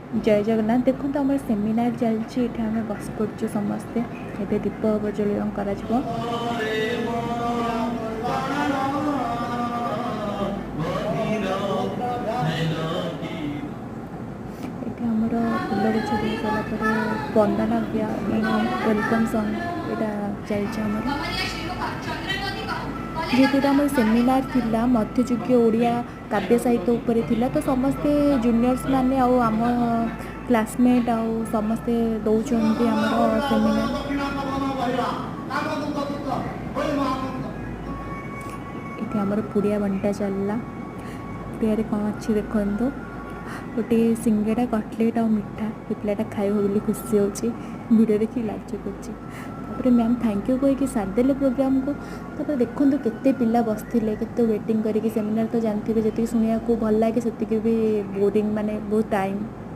जय जगन्नाथ। देखो आम सेमिनार चलती आम बस पड़ु समस्ते ए दीप प्रज्वलन कर आमर फुल गछ दी सारापर वंदना वेलकम सॉन्ग यहाँ चलती जेहेतु आम सेमिनार थिला मध्ययुगीय ओडिया काव्य साहित्य उपरे थिला तो समस्ते जूनियर्स माने आम क्लासमेट आउ समस्ते दौरान आमर सेमिनार ये आमर पुड़िया बंटा चलला पुड़िया कौन अच्छी देखो गोटे सिंगड़ा कटलेट आ मिठा ये पिलाटा खाइब बोली खुशी होची वीडियो देखी लाज कर मैम थैंक यू कहीकि सारिदेले प्रोग्राम को तापर देखो केते पिला बसते केते वेटिंग करके सेमिनार तो जानते जी शुणा को भल लगे से भी बोरिंग माने बहुत टाइम